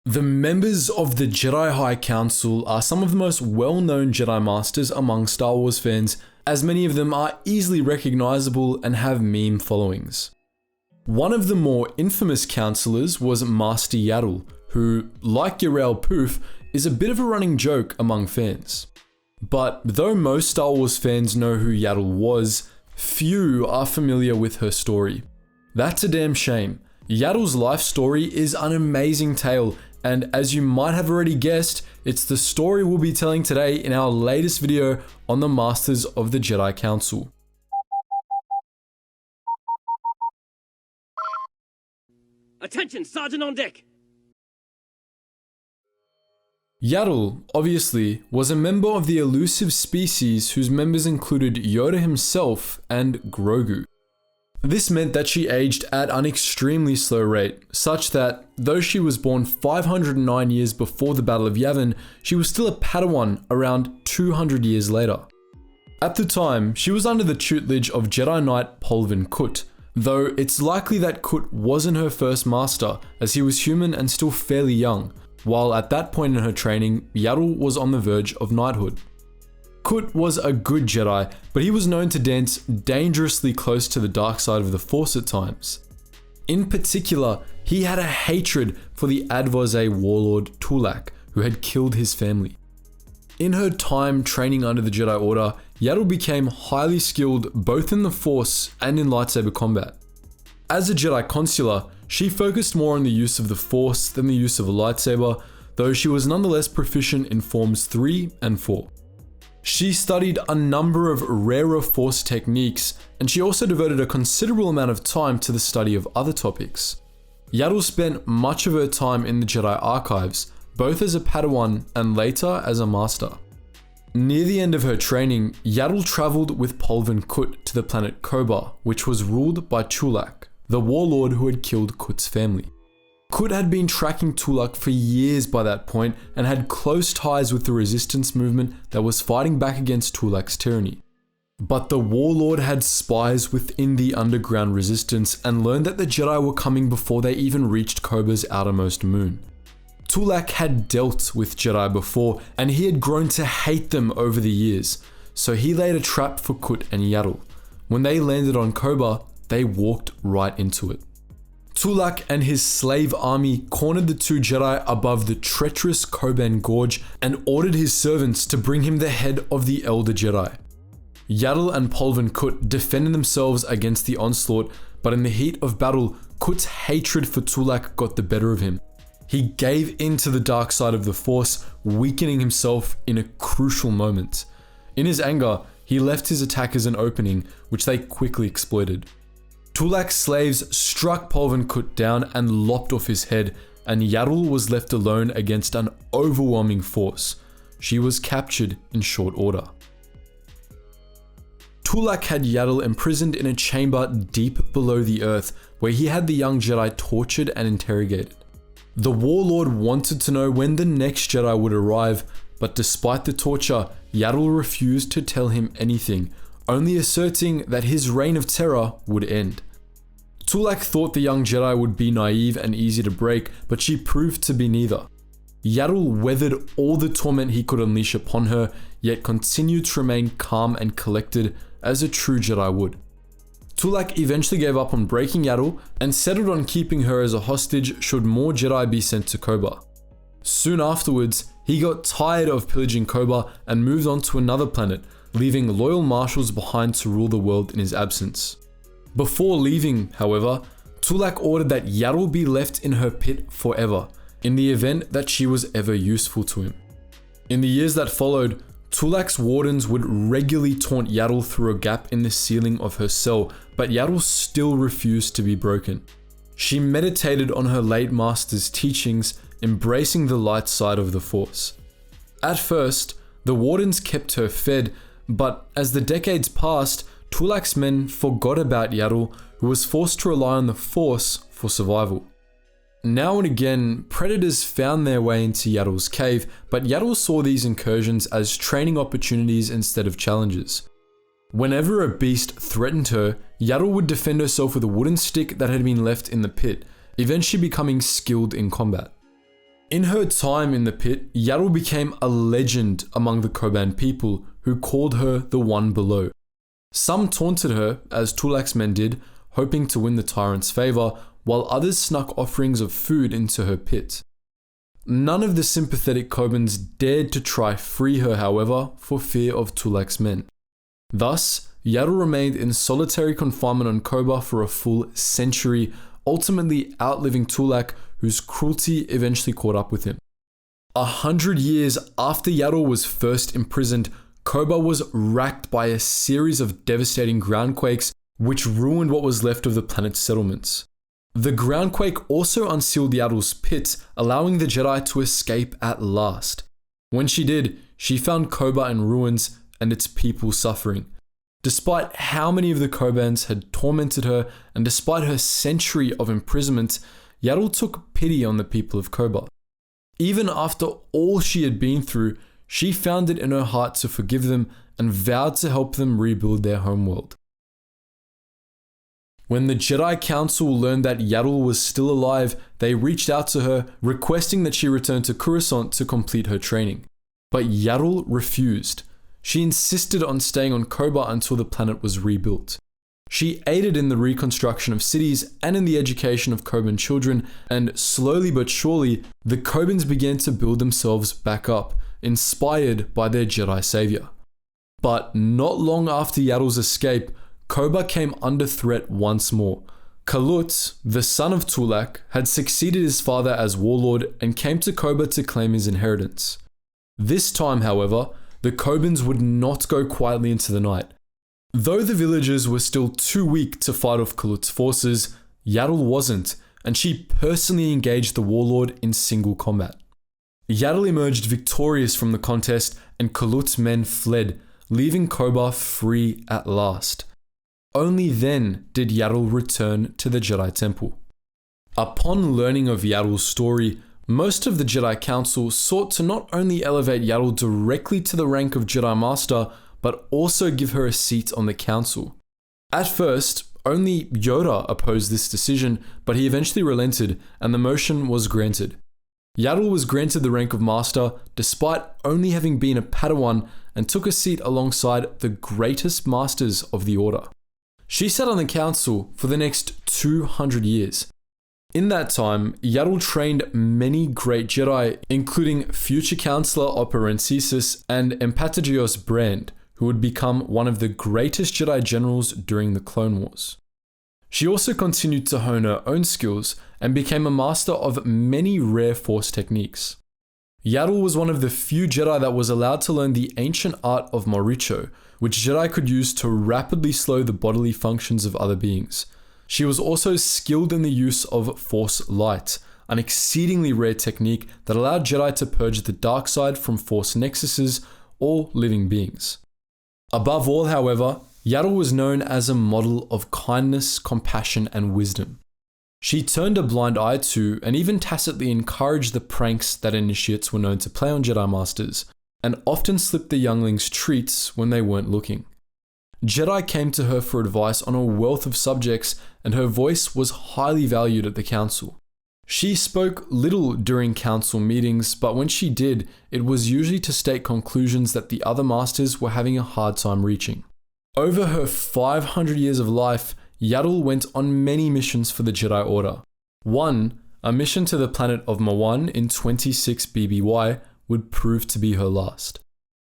The members of the Jedi High Council are some of the most well-known Jedi Masters among Star Wars fans, as many of them are easily recognizable and have meme followings. One of the more infamous counselors was Master Yarael, who, like Yarael Poof, is a bit of a running joke among fans. But though most Star Wars fans know who Yarael was, few are familiar with her story. That's a damn shame. Yarael's life story is an amazing tale, and as you might have already guessed, it's the story we'll be telling today in our latest video on the Masters of the Jedi Council. Attention, Sergeant on deck! Yarael, obviously, was a member of the elusive species whose members included Yoda himself and Grogu. This meant that she aged at an extremely slow rate, such that, though she was born 509 years before the Battle of Yavin, she was still a Padawan around 200 years later. At the time, she was under the tutelage of Jedi Knight Pulvin Kut, though it's likely that Kut wasn't her first master, as he was human and still fairly young, while at that point in her training, Yarael was on the verge of knighthood. Kut was a good Jedi, but he was known to dance dangerously close to the dark side of the Force at times. In particular, he had a hatred for the Advozé warlord Tulak, who had killed his family. In her time training under the Jedi Order, Yarael became highly skilled both in the Force and in lightsaber combat. As a Jedi consular, she focused more on the use of the Force than the use of a lightsaber, though she was nonetheless proficient in Forms 3 and 4. She studied a number of rarer Force techniques, and she also devoted a considerable amount of time to the study of other topics. Yarael spent much of her time in the Jedi archives, both as a Padawan and later as a Master. Near the end of her training, Yarael travelled with Pulvin Kut to the planet Koba, which was ruled by Tulak, the warlord who had killed Kut's family. Kut had been tracking Tulak for years by that point and had close ties with the resistance movement that was fighting back against Tulak's tyranny. But the warlord had spies within the underground resistance and learned that the Jedi were coming before they even reached Koba's outermost moon. Tulak had dealt with Jedi before, and he had grown to hate them over the years, so he laid a trap for Kut and Yarael. When they landed on Koba, they walked right into it. Tulak and his slave army cornered the two Jedi above the treacherous Koban Gorge and ordered his servants to bring him the head of the Elder Jedi. Yarael and Pulvin Kut defended themselves against the onslaught, but in the heat of battle, Kut's hatred for Tulak got the better of him. He gave in to the dark side of the Force, weakening himself in a crucial moment. In his anger, he left his attackers an opening, which they quickly exploited. Tulak's slaves struck Pulvin Kut down and lopped off his head, and Yarael was left alone against an overwhelming force. She was captured in short order. Tulak had Yarael imprisoned in a chamber deep below the earth, where he had the young Jedi tortured and interrogated. The warlord wanted to know when the next Jedi would arrive, but despite the torture, Yarael refused to tell him anything, only asserting that his reign of terror would end. Tulak thought the young Jedi would be naive and easy to break, but she proved to be neither. Yarael weathered all the torment he could unleash upon her, yet continued to remain calm and collected as a true Jedi would. Tulak eventually gave up on breaking Yarael and settled on keeping her as a hostage should more Jedi be sent to Koba. Soon afterwards, he got tired of pillaging Koba and moved on to another planet, leaving loyal marshals behind to rule the world in his absence. Before leaving, however, Tulak ordered that Yarael be left in her pit forever, in the event that she was ever useful to him. In the years that followed, Tulak's wardens would regularly taunt Yarael through a gap in the ceiling of her cell, but Yarael still refused to be broken. She meditated on her late master's teachings, embracing the light side of the Force. At first, the wardens kept her fed, but as the decades passed, Tulak's men forgot about Yarael, who was forced to rely on the Force for survival. Now and again, predators found their way into Yarael's cave, but Yarael saw these incursions as training opportunities instead of challenges. Whenever a beast threatened her, Yarael would defend herself with a wooden stick that had been left in the pit, eventually becoming skilled in combat. In her time in the pit, Yarael became a legend among the Koban people who called her the One Below. Some taunted her, as Tulak's men did, hoping to win the tyrant's favor, while others snuck offerings of food into her pit. None of the sympathetic Kobans dared to try free her, however, for fear of Tulak's men. Thus, Yarael remained in solitary confinement on Koba for a full century, ultimately outliving Tulak, whose cruelty eventually caught up with him. 100 years after Yarael was first imprisoned, Koba was racked by a series of devastating groundquakes which ruined what was left of the planet's settlements. The groundquake also unsealed Yarael's pit, allowing the Jedi to escape at last. When she did, she found Koba in ruins and its people suffering. Despite how many of the Kobans had tormented her, and despite her century of imprisonment, Yarael took pity on the people of Koba. Even after all she had been through, she found it in her heart to forgive them and vowed to help them rebuild their homeworld. When the Jedi Council learned that Yarael was still alive, they reached out to her, requesting that she return to Coruscant to complete her training. But Yarael refused. She insisted on staying on Koba until the planet was rebuilt. She aided in the reconstruction of cities and in the education of Koban children, and slowly but surely, the Kobans began to build themselves back up, inspired by their Jedi savior. But not long after Yarael's escape, Koba came under threat once more. Kalut, the son of Tulak, had succeeded his father as warlord and came to Koba to claim his inheritance. This time, however, the Kobans would not go quietly into the night. Though the villagers were still too weak to fight off Kalut's forces, Yarael wasn't, and she personally engaged the warlord in single combat. Yarael emerged victorious from the contest, and Kalut's men fled, leaving Koba free at last. Only then did Yarael return to the Jedi Temple. Upon learning of Yarael's story, most of the Jedi Council sought to not only elevate Yarael directly to the rank of Jedi Master, but also give her a seat on the Council. At first, only Yoda opposed this decision, but he eventually relented, and the motion was granted. Yarael was granted the rank of Master, despite only having been a Padawan, and took a seat alongside the greatest Masters of the Order. She sat on the Council for the next 200 years. In that time, Yarael trained many great Jedi, including future Counselor Operencesis and Empatagios Brand, who would become one of the greatest Jedi generals during the Clone Wars. She also continued to hone her own skills and became a master of many rare Force techniques. Yarael was one of the few Jedi that was allowed to learn the ancient art of Moricho, which Jedi could use to rapidly slow the bodily functions of other beings. She was also skilled in the use of Force Light, an exceedingly rare technique that allowed Jedi to purge the dark side from Force nexuses or living beings. Above all, however, Yarael was known as a model of kindness, compassion, and wisdom. She turned a blind eye to and even tacitly encouraged the pranks that initiates were known to play on Jedi Masters, and often slipped the younglings treats when they weren't looking. Jedi came to her for advice on a wealth of subjects, and her voice was highly valued at the Council. She spoke little during Council meetings, but when she did, it was usually to state conclusions that the other Masters were having a hard time reaching. Over her 500 years of life, Yarael went on many missions for the Jedi Order. One, a mission to the planet of Mawan in 26 BBY, would prove to be her last.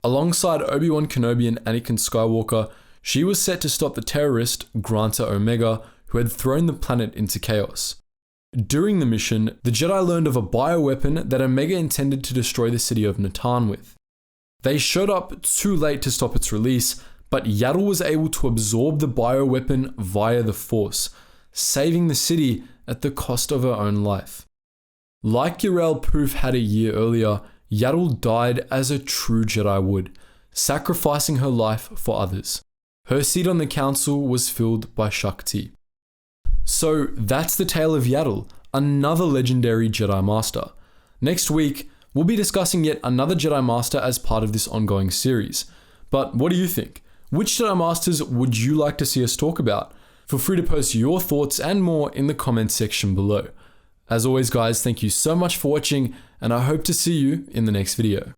Alongside Obi-Wan Kenobi and Anakin Skywalker, she was set to stop the terrorist, Granta Omega, who had thrown the planet into chaos. During the mission, the Jedi learned of a bioweapon that Omega intended to destroy the city of Natan with. They showed up too late to stop its release, but Yarael was able to absorb the bioweapon via the Force, saving the city at the cost of her own life. Like Yarael Poof had a year earlier, Yarael died as a true Jedi would, sacrificing her life for others. Her seat on the Council was filled by Shakti. So that's the tale of Yarael, another legendary Jedi Master. Next week, we'll be discussing yet another Jedi Master as part of this ongoing series. But what do you think? Which Jedi Masters would you like to see us talk about? Feel free to post your thoughts and more in the comments section below. As always guys, thank you so much for watching, and I hope to see you in the next video.